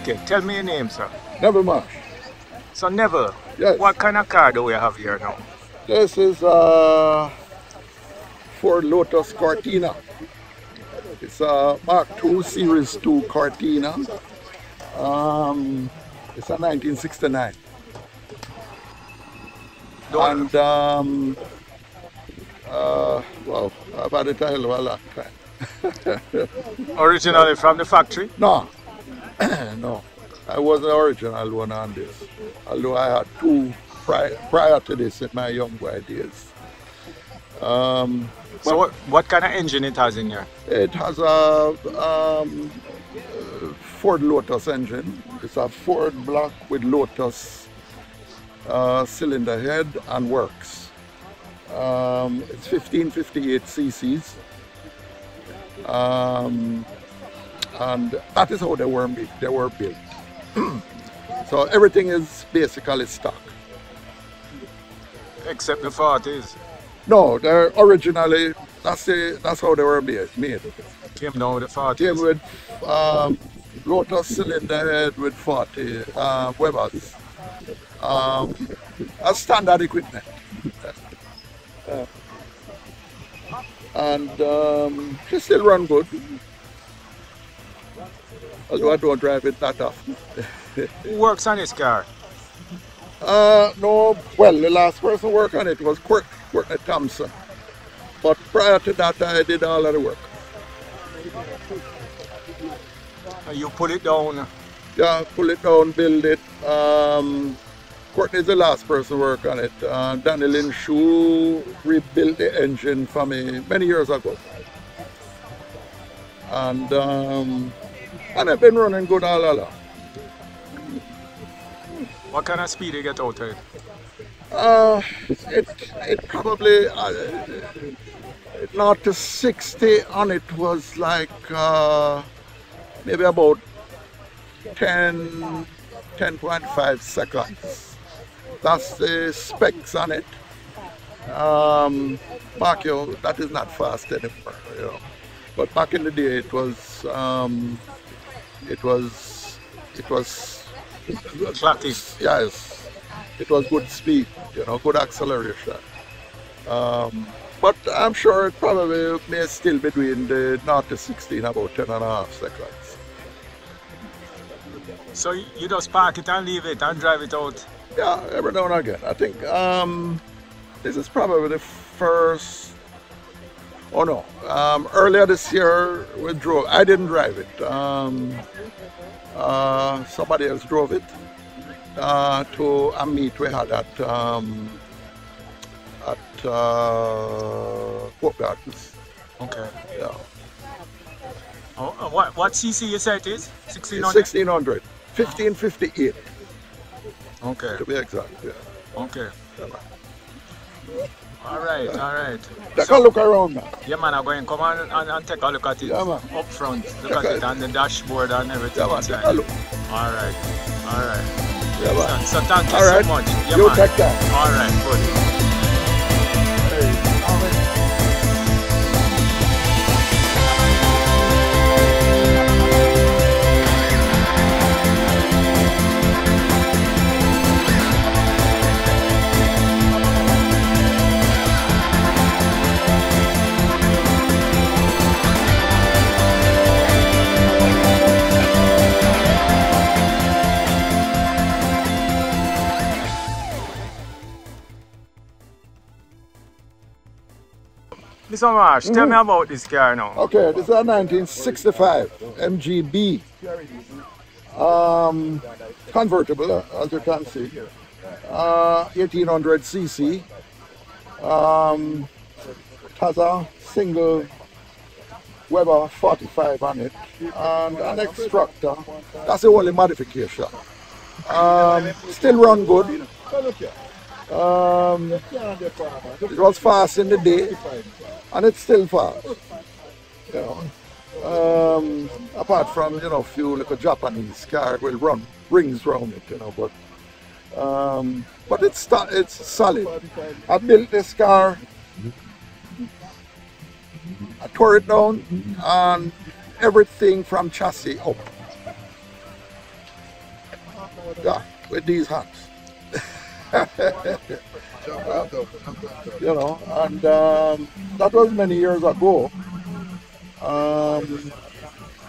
Okay, tell me your name, sir. Never much. So Neville, Yes. what kind of car do we have here now? This is Ford Lotus Cortina. It's a Mark II Series 2 Cortina. It's a 1969. And well, I've had it a hell of a long time. Originally from the factory? No, no. I was the original one on this. Although I had two prior to this in my young boy days. So what kind of engine it has in here? It has a Ford Lotus engine. It's a Ford block with Lotus cylinder head and works. It's 1558 cc's. And that is how they were built. So everything is basically stock. Except the 40s. No, they're originally, that's how they were made. Came down with the 40s. Came with Lotus cylinder head with 40 Webers. A standard equipment. And she still run good. Although I don't drive it that often. Who works on this car? No, well, the last person work on it was Courtney Thompson. But prior to that, I did all of the work. You pull it down? Yeah, pull it down, build it. Courtney's the last person to work on it. Danny Linshu rebuilt the engine for me many years ago. And I've been running good all along. What kind of speed you get out of it? It probably 0 to 60 on it was like maybe about 10.5 seconds. That's the specs on it. Back, that is not fast anymore, you know. But back in the day, it was Clocking. Yes, it was good speed, you know, good acceleration. But I'm sure it probably may still be between the 0 to 60 in about 10.5 seconds. So you just park it and leave it and drive it out? Yeah, every now and again. I think this is probably the first. Oh no! Earlier this year we drove. I didn't drive it. Somebody else drove it to a meet we had at Hope Gardens. Okay. Yeah. Oh, what cc you say it is? 1600? 1600. 1558. Okay. To be exact. Yeah. Okay. Yeah, man. All right. Take a look around now. Yeah, man, I'm going to come and take a look at it. Yeah, man. Up front. Look at it and the dashboard and everything. Yeah, man. inside. Take a look. All right. Yeah, man. So thank you All right. so much. Yeah, You man. take that. All right, good. Mr. Marsh, tell me about this car now. Okay, this is a 1965 MGB convertible, as you can see. 1800 cc. It has a single Weber 45 on it and an extractor. That's the only modification. Still run good. It was fast in the day, and it's still fast. You know, apart from few like a Japanese car will run rings around it, but it's solid. I built this car, I tore it down, and everything from chassis up. with these hands. You know, and that was many years ago.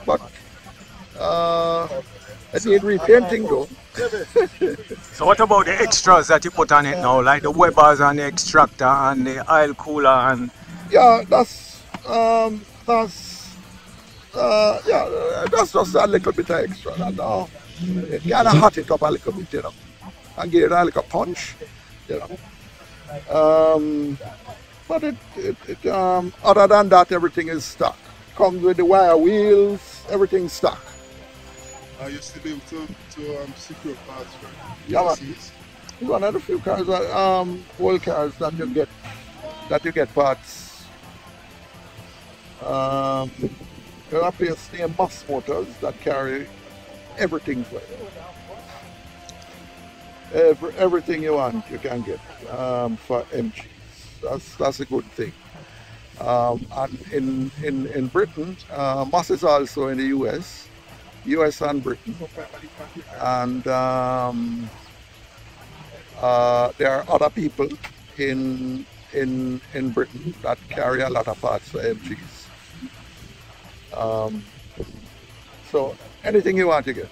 But it need repainting though. So what about the extras that you put on it now, like the webbers and the extractor and the oil cooler and? Yeah, that's just a little bit extra. And it kind of hot it up a little bit, you know, and give it a little punch, you know. But other than that, everything is stock. Comes with the wire wheels, everything's stock. I used to be able to secure parts, right? Yeah, man. It's one of the few cars, old cars that you get parts. There are a place named Bus Motors that carry everything for you. Everything you want, you can get for MGs. That's a good thing. And in Britain, Moss is also in the US and Britain, and there are other people in Britain that carry a lot of parts for MGs. So anything you want to get,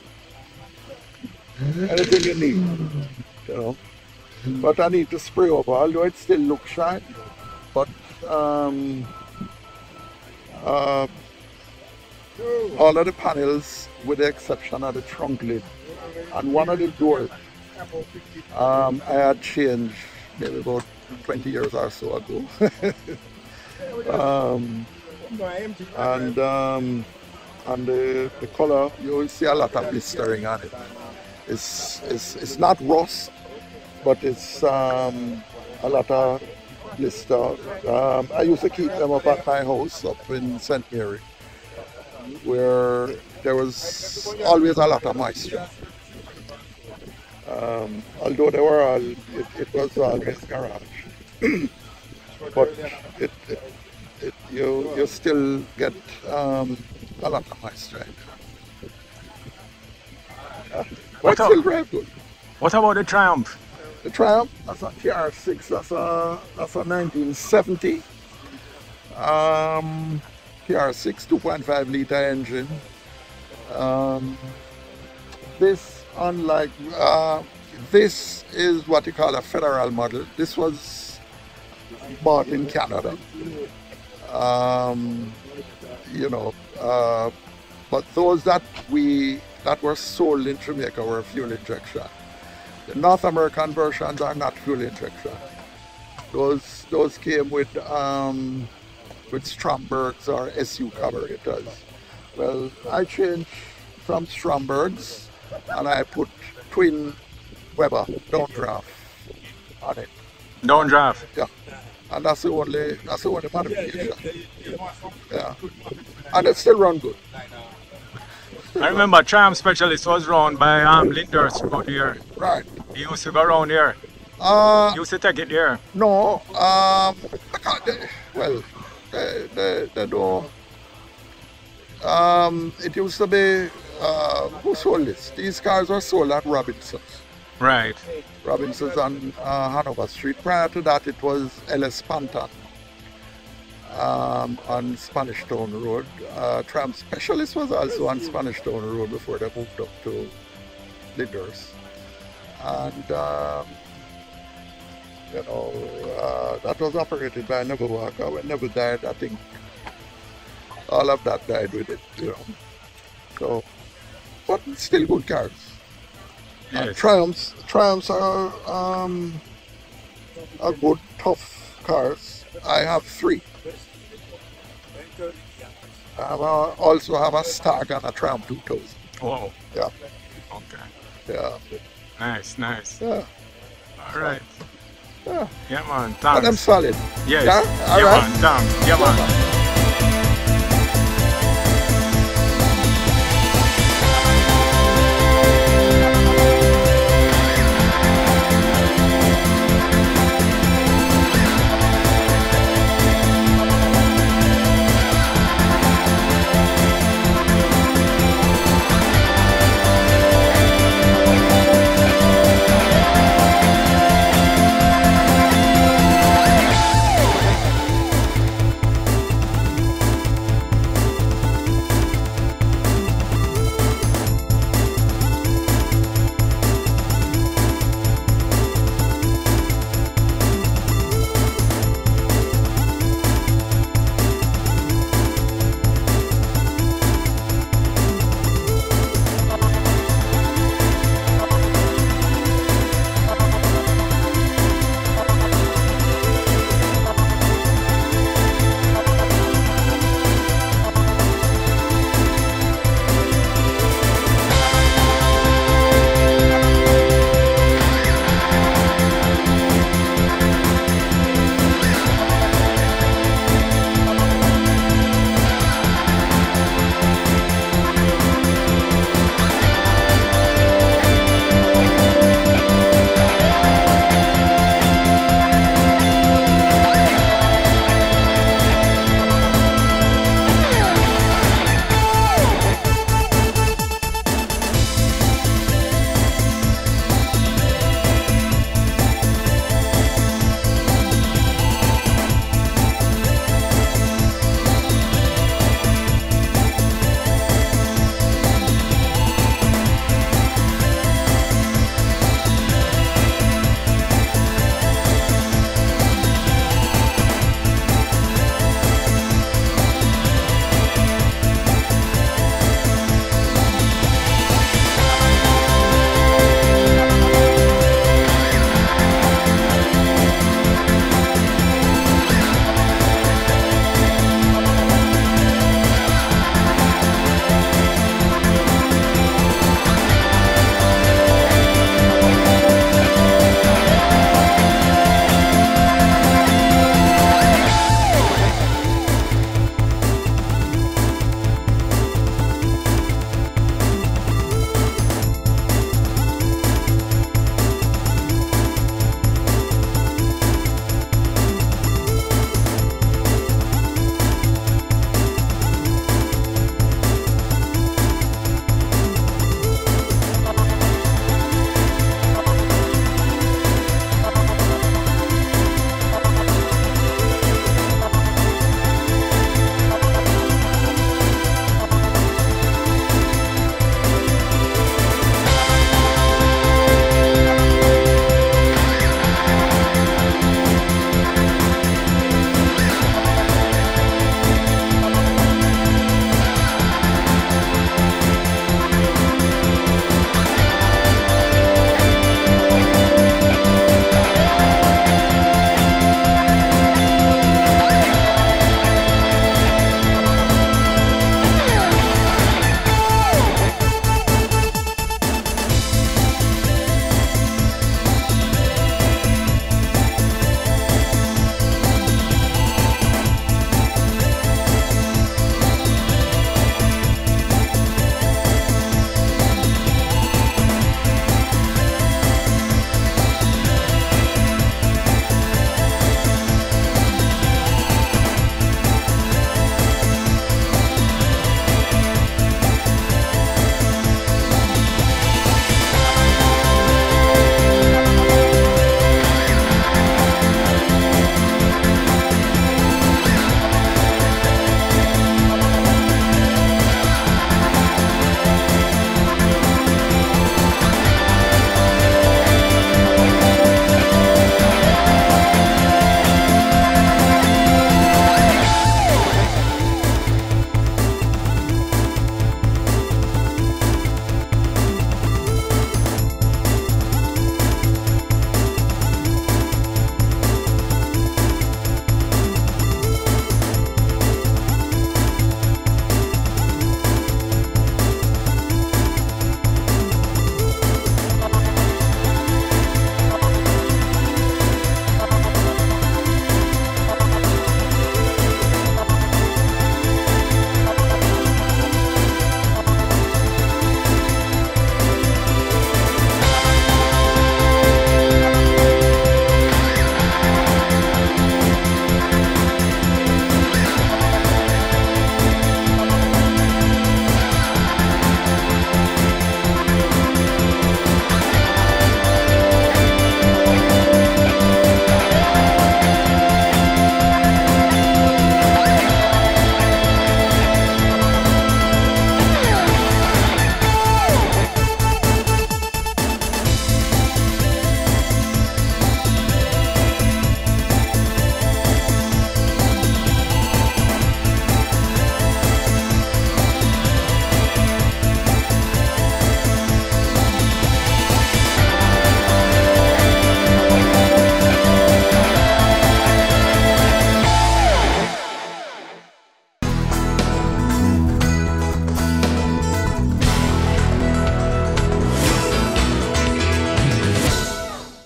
anything you need, you know. But I need to spray over, although it still looks shiny. But all of the panels, with the exception of the trunk lid and one of the doors, I had changed maybe about 20 years or so ago. And the color, you will see a lot of blistering on it. It's not rust, but it's a lot of blister. I used to keep them up at my house up in St. Mary, where there was always a lot of moisture. Although they were all, it was always garage, but you still get a lot of moisture. But still very good. What about the Triumph? The Triumph, that's a TR6, that's a 1970. TR6 2.5 liter engine. This, unlike, this is what you call a federal model. This was bought in Canada. You know, but those that were sold in Jamaica were fuel injection. The North American versions are not fuel injection. Those came with Strombergs or SU carburetors. Well, I changed from Strombergs and I put twin Weber downdraft on it. Downdraft? Yeah. And that's the only modification. Yeah. And it still run good. I remember Triumph Specialist was run by Linders out here. Right. He used to go around here. He used to take it there. No, they don't. It used to be, who sold this? These cars were sold at Robinson's. Right. Robinson's on Hanover Street. Prior to that, it was LS Panton on Spanish Town Road. Triumph Specialist was also on Spanish Town Road before they moved up to Linders. And, you know, that was operated by Neville Walker. When Neville died, I think all of that died with it, you know. So, but still good cars. Yes. Triumphs are good, tough cars. I have 3. I also have a Stag and a Triumph 2000. Whoa. Yeah. Okay. Yeah. Nice. Yeah. All right. Yeah. Yeah, man. But I'm Thanks. solid. Yes. Yeah. All right. Man. Thanks. Yeah, man.